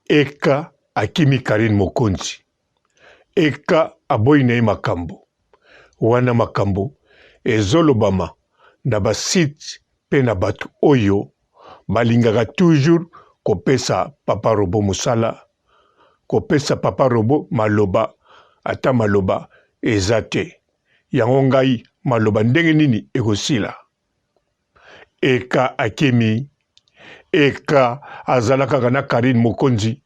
Eka akimi Karine Mokonzi. Eka aboyi na ye makambo. Wana makambo ezolobama na basite pe na batu oyo balingaka toujours kopesa Papa Robo musala, kopesa Papa Robo maloba, ata maloba ezate. Yango ngai maloba ndenge nini ekosila. Eka akemi, eka azalaka na Karine Mokonzi,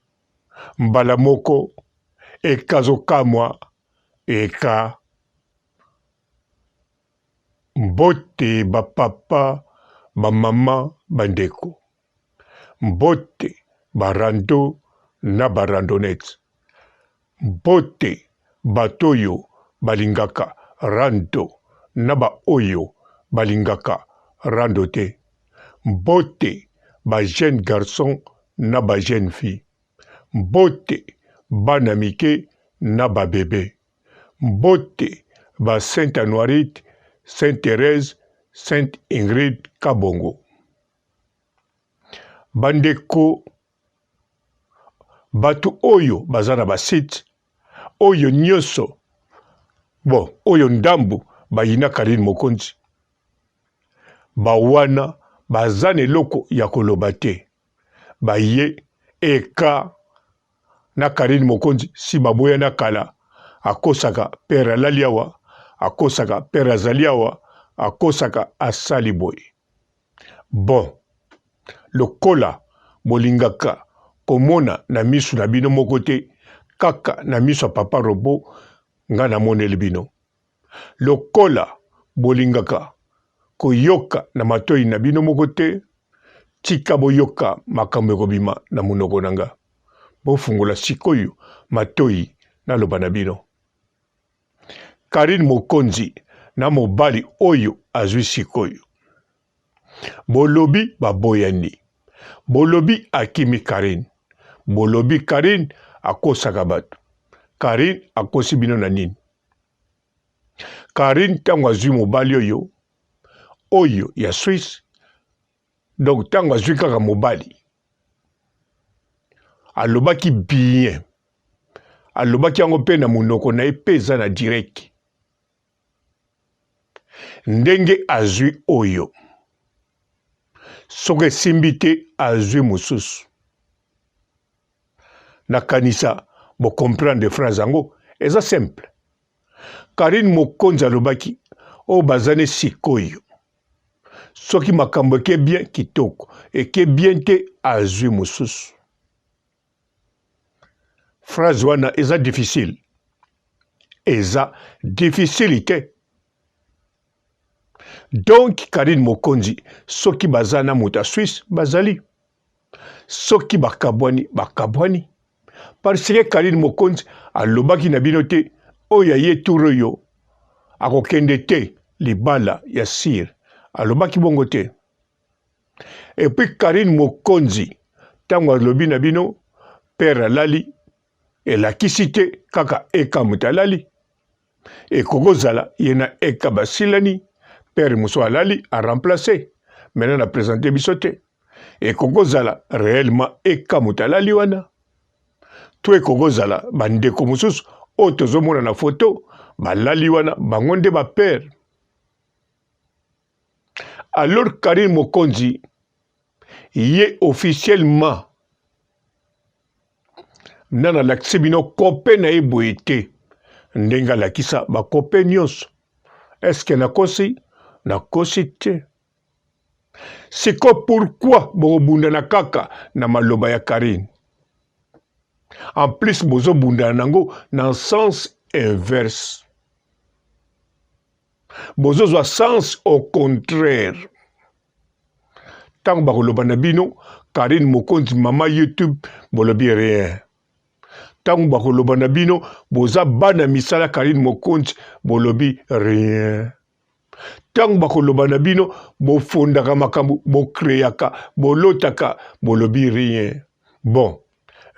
mbala moko, eka zokamwa, eka mbote bapapa, bamama, bandeko. Mbote barando na barandonete. Mbote batoyo balingaka rando na ba oyo balingaka rando te. Mbote ba jeune garçon na ba jeune fille. Mbote bana mike na ba bébé. Mbote ba Sainte Anoirite, Sainte Thérèse, Sainte Ingrid Kabongo. Bandeko batu oyo bazana basite oyo nyoso oyo ndambu bayina Karine Mokonzi bawana bazane loko ya koloba te baye eka na Karine Mokonzi si baboya na kala akosaka père alaliawa akosaka père azaliawa akosaka asali boye. Bon lokola bolingaka komona na misu na bino moko te kaka na misu ya Papa Robo nga na moneli bino. Lokola bolingaka koyoka na matoi na bino moko te tika boyoka makambo ekobima na munoko na nga. Bofungola sikoyo matoi na loba na bino. Karine Mokonzi na mobali oyo azwi sikoyo. Bolobi baboyani. Bolobi akimi Karine. Bolobi Karine akosaka bato. Karine akosi bino na nini? Karine tango azwi mobali oyo ya Suisse. Donc tango azwi kaka mobali. Alobaki bien. Alobaki yango pe na munoko na ye pe eza na direct. Ndenge azwi oyo. Soke simbi te azwi mususu. Na kanisa bo comprendre phrase yango eza simple. Karine Mokonzi alobaki o bazane sikoyo. Soki makambo eke bien kitoko eke bien te azwi mususu. Phrase wana eza difficile. Eza difficile te. Donc Karine Mokonzi soki bazana muta Suisse bazali. Soki bakabwani bakabwani. Parce que Karine Mokonzi alobaki na bino te oya ye turo yo akokende te libala ya sire. Alobaki bongo te. Et puis Karine Mokonzi tango alobi na bino père alali elakisi te kaka eka muta alali. Et kokozala yena eka basilani père Mousso alali a remplacé. Maintenant a présenté bisote. Et kokozala réellement eka muta alali wana. Tout kokozala bandeko mususu o tozomona na photo balali wana bangonde ba père. Alors Karine Mokonzi yé officiellement nana lakisi bino kope na ye boye te ndenga lakisa ba kope nyonso. Est-ce que nakosi? Nakosi te. C'est quoi pourquoi bobunda na kaka na maloba ya Karine? En plus bozo bunda nango dans sens inverse. Bozo zwa sens au contraire. Tant bakoloba na bino Karine Mokonzi mama YouTube bolobi rien. Tant bakoloba na bino boza bana misala Karine Mokonzi bolobi rien. Tant bakoloba na bino bofondaka makambo bokreaka bolotaka bolobi rien. Bon,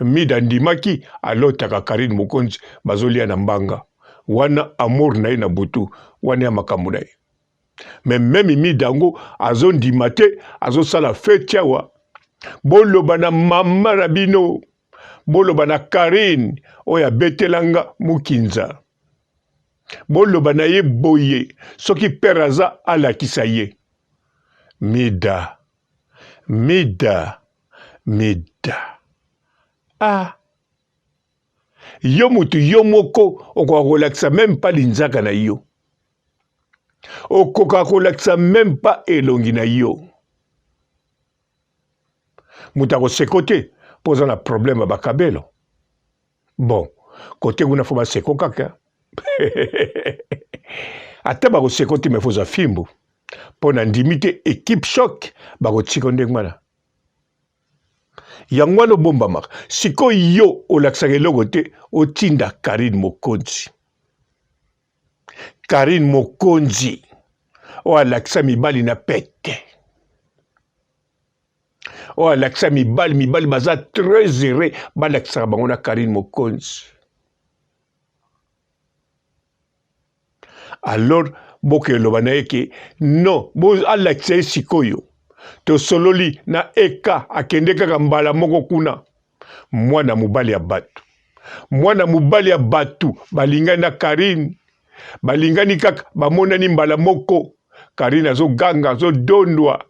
mida ndimaki alotaka Karine Mokonzi bazolia na mbanga. Wana amour na ye na butu wana ya makambo na ye. Mais même midango azo ndimate azo sala fete yawa. Boloba na mama rabino boloba na Karine oya betelanga mukinza. Boloba na ye boye soki père aza alakisa ye. Mida. Ah. Yo mutu yo moko okoka kolakisa même pas linzaka na yo. Okoka kolakisa même pas elongi na yo. Mutu akoseko te poza na problème bakabelo. Bon, kote kuna fo baseko kaka. Ata bakoseko te me foza fimbu. Pona ndimi te équipe choc bakotika ndenge wana. Yangwano bomba mak. Siko yo olakisaka eloko te otinda Karine Mokonzi. Karine Mokonzi o alakisa mibali na pete. O alakisa mibali baza très heureux balakisa bango na Karine Mokonzi. Alors boke loba na yeke non bo alakisa sikoyo. To sololi na eka akende kaka mbala moko kuna. Mwana mubali ya batu. Mwana mubali ya batu balingani na Karine. Balingani kaka bamonani mbala moko. Karine azo ganga azo dondwa.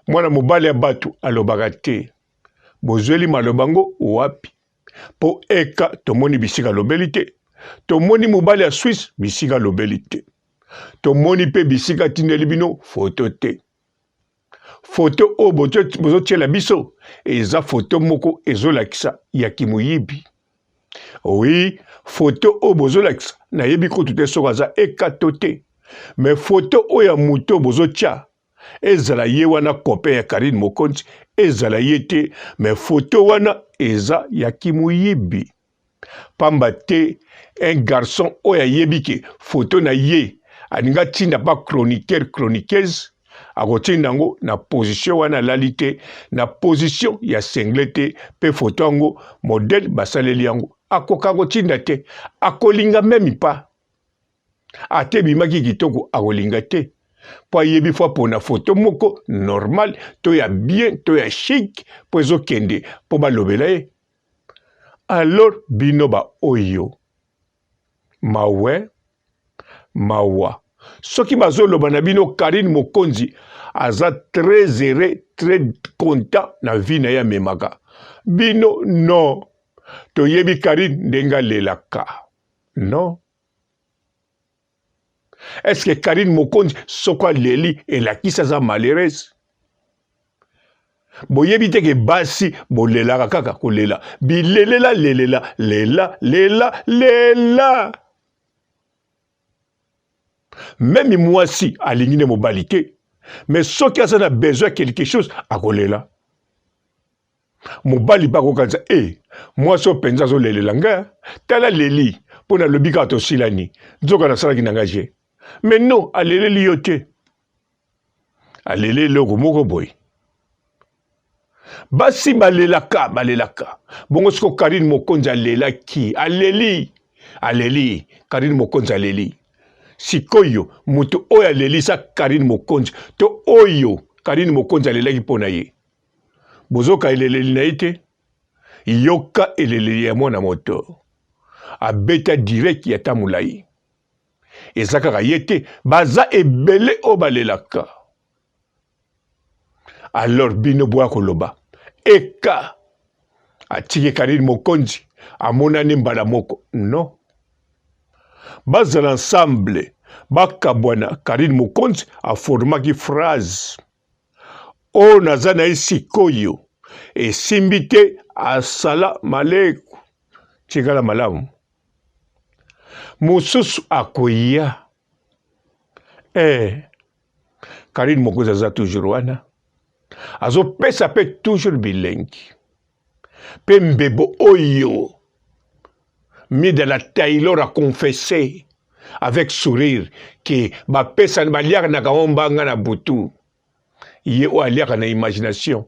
Mwana mubali ya batu alobaka te. Bozweli malobango wapi. Po eka tomoni bisika lobeli te. Tomoni mubali ya Suisse bisika lobeli te. Tomoni pe bisika tindeli bino foto te. Foto o bozo tiela biso eza foto moko ezolakisa ya kimuyibi. Oui, foto o bozo lakisa na yebi kutu te soka za ekato te. Mais foto o ya muto bozo tia ezala ye wana kope ya Karine Mokonzi ezala ye te. Mais foto wana eza ya kimuyibi. Pamba te un garçon o ya yebi ke foto na ye aninga tinda pa chroniqueuse akotinda ngo na position wana lalite na position ya senglete pe foto yango modèle basaleli yango akoka kotinda te akolinga memi pa ate bimaki kitoko akolinga te po yebi fwa pona foto moko normal to ya bien to ya chic po ezokende po balobela ye. Alors bino ba oyo mawa soki bazoloba na bino Karine Mokonzi aza très heureux, très content na vie na ya memaka. Bino non. To yebi Karine ndenga lelaka. Non. Est-ce que Karine Mokonzi sokwa leli elakisa za malheureuse? Boyebi te ke basi bolelaka kaka kolela. Bilelela lela. Même moi si alingine mobalite. Mais ce qui a besoin de quelque chose, à kolela. Mobali ba kokanza, moi so penza zo lele langa, tala leli, pona lobika to silani, nzoka na sala kinangaje. Mais non, alele liyote. Alele logo moko boy. Basi balelaka. Bongo siko Karine Mokonzi alela ki, aleli, Karine Mokonzi aleli. Sikoyo, mutu oya lelisa Karine Mokonzi. To oyo, Karine Mokonzi alelaki pona ye. Bozoka eleleli na ite. Yoka eleleli ya mwana moto. Abeta direct ya tamulai. Ezaka yete, baza ebele obalelaka. Alors bino boa koloba. Eka. Atike Karine Mokonzi. Amonani mbala moko. Non. Baza l'ensemble, bakabwana Karine Mokonzi a formaki phrase. O nazana isikoyo, e simbite asala maleku. Chikala malamu. Mususu akoya. Karine Mokonzi aza toujours wana. Azo pesa pe toujours bilengi. Pe mbebo oyo. Mis de la Taylor a confessé avec sourire que ba pesa ba liaka na kaombanga na butu ye o aliaka na imagination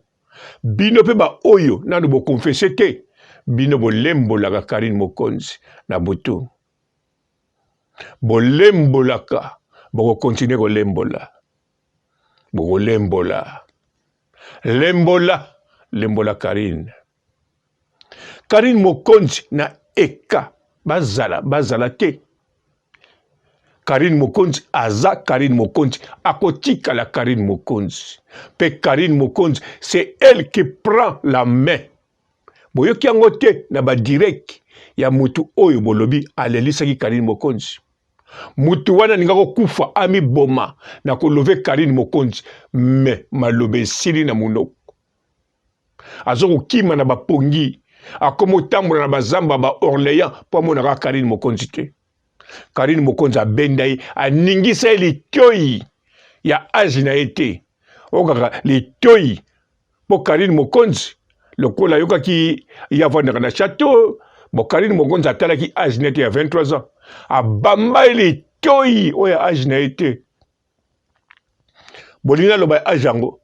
bino pe ba oyo nanu bo confesser te bino bo lembolaka Karine Mokonzi na butu bo lembolaka bo continuer ko lembola Karine Karine Mokonzi na eka bazala te. Karine Mokonzi aza Karine Mokonzi akotika la Karine Mokonzi. Pe Karine Mokonzi, c'est elle qui prend la main. Boyoki yango te na ba direct ya mutu oyo bolobi alelisaki Karine Mokonzi. Mutu wana ningako kufa ami boma na kolove Karine Mokonzi me malobe sili na munoko. Azoko kima na bapongi akomo tambola na bazamba ba Orléans po monaka Karine Mokonzi te. Karine Mokonzi abendai aningisa litoi ya age na ete. Okaka litoi po Karine Mokonzi lokola yokaki yavanda na château. Bo Karine Mokonzi atalaki age na ete ya 23 ans. Abamba litoi oya age na ete. Bolina loba age yango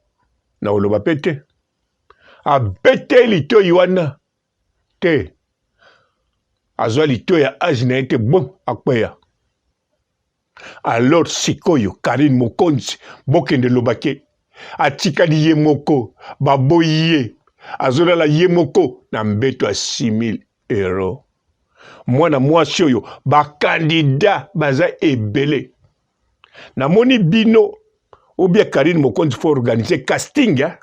na oloba pete. Abete litoi wana te. Azwa litoi ya age na ete bon akweya. Alors sikoyo Karine Mokonzi bokende lobake atikali ye moko baboye azola la ye moko na mbeto a 6 000 euros. Mwana mwasi oyo bakandida baza ebele. Namoni bino obia Karine Mokonzi faut organiser casting hein?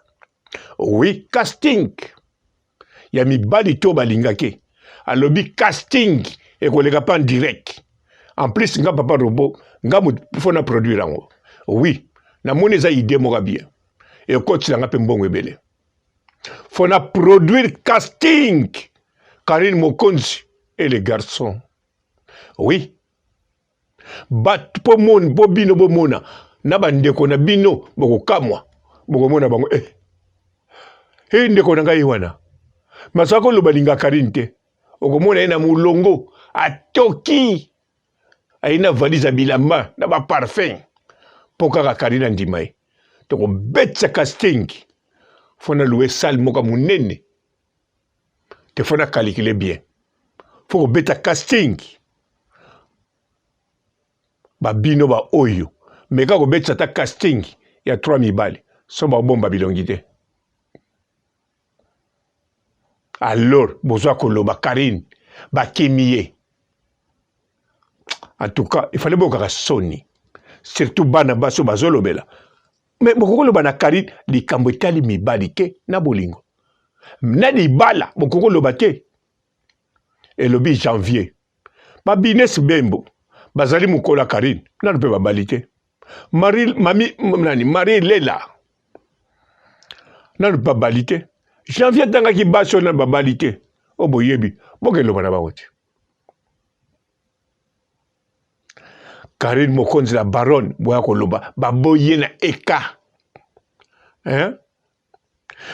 Oui, casting. Ya mibali to balingake. Alobi casting et koleka pas en direct. En plus nga papa robot nga fona produire yango. Oui, namoni za idée moka bien. Et coach nga pe mbongo ebele. Fona produire casting. Karine Mokonzi et les garçons. Oui. Bat po mon bo bino bo mona na bandeko na bino boko kamwa. Boko mona bango ndeko na ngai wana. Masako lo balinga Karine te. Okomona ina mulongo atoki. Aina valise bilamba na ba parfum. Pokaka Karine ndimai. Toko betsa casting. Fona louer salle moka munene. Te fona calculer bien. Faut beta casting. Ba bino ba oyo. Meka ko betsa ta casting ya 3000 balles. So ba bomba bilongite. Alors, besoin koloba Karine, ba kemiye. En tout cas, il fallait beaucoup soni. Surtout bana baso bazolobela. Mais beaucoup loba na Karine, li kambotali mibali ke na bolingo. Na di bala, beaucoup loba te. Et le 8 janvier. Ba bines bembo. Bazali mukola Karine, na ne peut pas balite. Marie Lela. Na ne peut pas balite. Janvier tanga ki baso na babalite. Obo yebi. Boke loba na bawote. Karine Mokonzi la baronne. Boya ko loba. Baboye na eka. Hein?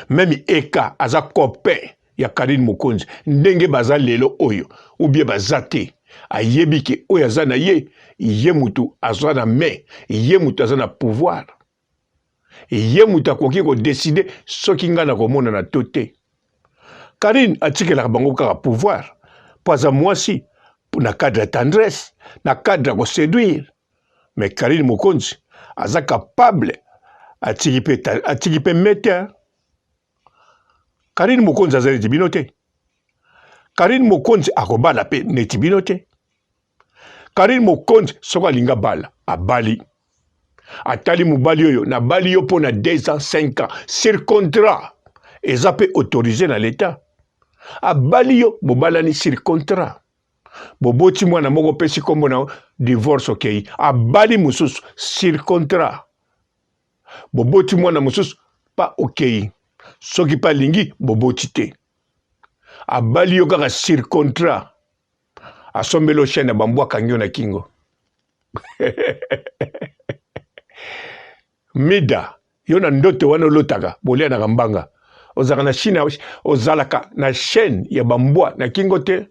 Même eka aza copain ya Karine Mokonzi. Ndenge baza lelo oyo. Ou bien bazate. Ayebi ke oyo aza na ye. Ye mutu aza na main. Ye mutu aza na pouvoir. Ye muta koki ko décider soki nga na komona na tote. Karine atikela bango kaka pouvoir. Pas à moi si na cadre de tendresse, na cadre de séduire. Mais Karine Mokonzi aza capable atikipe meta. Karine Mokonzi aza netibinote. Karine Mokonzi akobala pe netibinote. Karine Mokonzi soka linga bala abali. Atali mubali oyo na bali yo pona 2 ans 5 ans sur contrat eza pe autorisé na l'état abali yo bobalani sur contrat boboti mwana moko pesi kombo na divorce okay abali mususu sur contrat boboti mwana mususu pas okay soki pa lingi boboti te abali yo kaka sur contrat asombelo chaîne bambwa kangyo na kingo Mida, yona ndoto wana lotaka, bolia na gambanga. Ozaka na Chine, ozalaka na chaîne ya bambwa na kingote.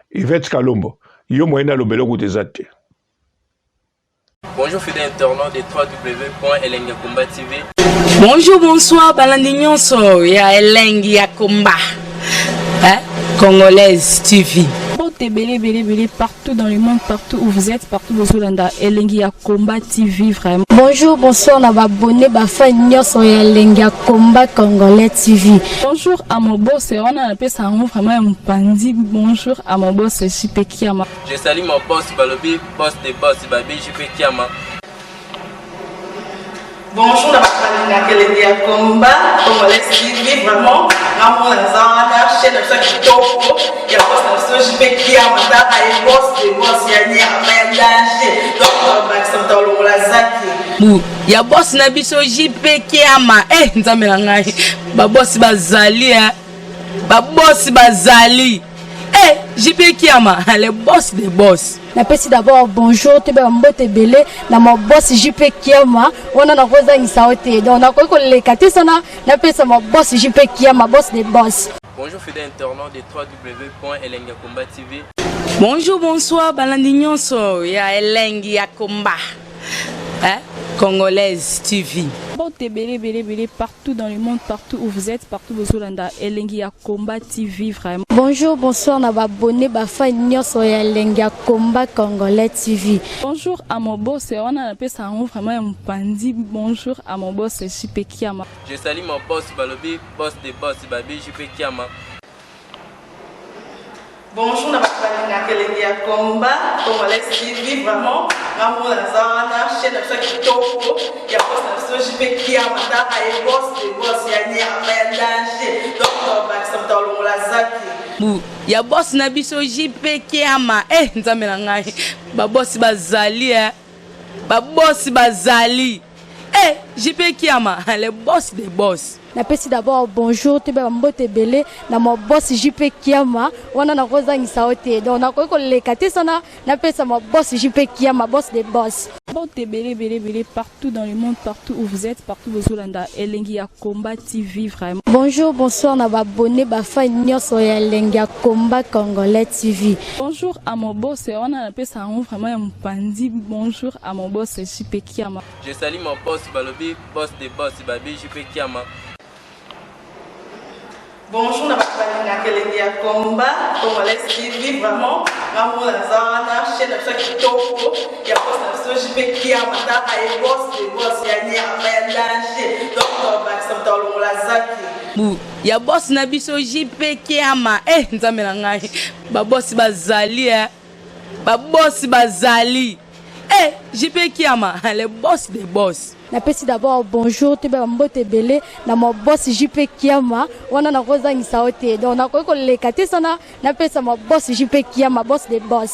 Yvette Kalombo, yo moyena lobelo kutezate. Bonjour fidèles internautes de www.elengiakomba TV. Bonjour, bonsoir, balandi nyonso ya Elengi ya Komba. Congolaise TV. Belé, partout dans le monde, partout où vous êtes, partout où vous êtes, Elengi ya Combat TV, vraiment. Bonjour, bonsoir, on a abonné, fan sur Elengi ya Combat Congolais TV. Bonjour à mon boss, on a appelé ça vraiment un pandi. Bonjour à mon boss, JP Kiama. Je salue mon boss Balobi, boss des boss Babi, JP Kiama. Bonjour, la Elengi ya Combat Congolais TV, vraiment. Ramon Lazana, chaîne de ça qui topo, il y a boss de JP Kiama, et boss des boss, il y a ni à danger. Donc, Maxime Talon Lazaki. Il y a boss Nabiso JP Kiama. Nzambe na ngai. Ba boss bazali ba boss bazali. JP Kiama, le boss des boss. Napesi d'abord bonjour, te ba mbote belé na mo boss JP Kiama, on a roza ngisaote. Donc na ko le katisana, napesa mo boss JP Kiama, boss des boss. Bonjour fidèles internautes de www.elengiakombat TV. Bonjour, bonsoir, balandi nyonso ya Elengi ya Combat. Congolaise TV. Belé, partout dans le monde, partout où vous êtes, partout où vous êtes, Elengi ya Combat TV, vraiment. Bonjour, bonsoir, on a abonné, fan sur Elengi ya Combat Congolais TV. Bonjour à mon boss, on a appelé ça vraiment un pandi. Bonjour à mon boss, JP Kiama. Je salue mon boss Balobi, boss des boss Babi, JP Kiama. Bonjour, la Elengi ya Combat Congolais TV, vraiment. Ramon Lazana, chaîne de ça qui topo, il y a boss de JP Kiama, et boss des boss, il y a ni à danger. Donc, Maxime Talon Lazaki. Il y a boss Nabiso JP Kiama. Nzambe na ngai. Ba boss bazali ba boss bazali. JP Kiama, le boss des boss. Napesi d'abord bonjour, te ba mbote belé na mo boss JP Kiama, on a roza ngisaote. Donc na ko le katisana, napesa mo boss JP Kiama, boss des boss. Belé, partout dans le monde, partout où vous êtes, partout où vous êtes, Elengi ya Combat TV, vraiment. Bonjour, bonsoir, on a abonné, fan sur Elengi ya Combat Congolais TV. Bonjour à mon boss, on a appelé ça vraiment un pandi. Bonjour à mon boss, JP Kiama. Je salue mon boss Balobi, boss des boss Babi, JP Kiama. Bonjour, la Elengi ya Combat Congolais TV, vraiment. Ramon Lazana, chaîne de ça qui topo, il y a boss de JP Kiama, et boss des boss, il y a ni à danger. Donc, Maxime Talon Lazaki. Il y a boss Nabiso JP Kiama. Nzambe na ngai. Ba boss bazali ba boss bazali. JP Kiama, le boss des boss. Napesi d'abord bonjour, te ba mbote belé na mo boss JP Kiama, on a roza ngisaote. Donc na ko le katisana, napesa mo boss JP Kiama, boss des boss.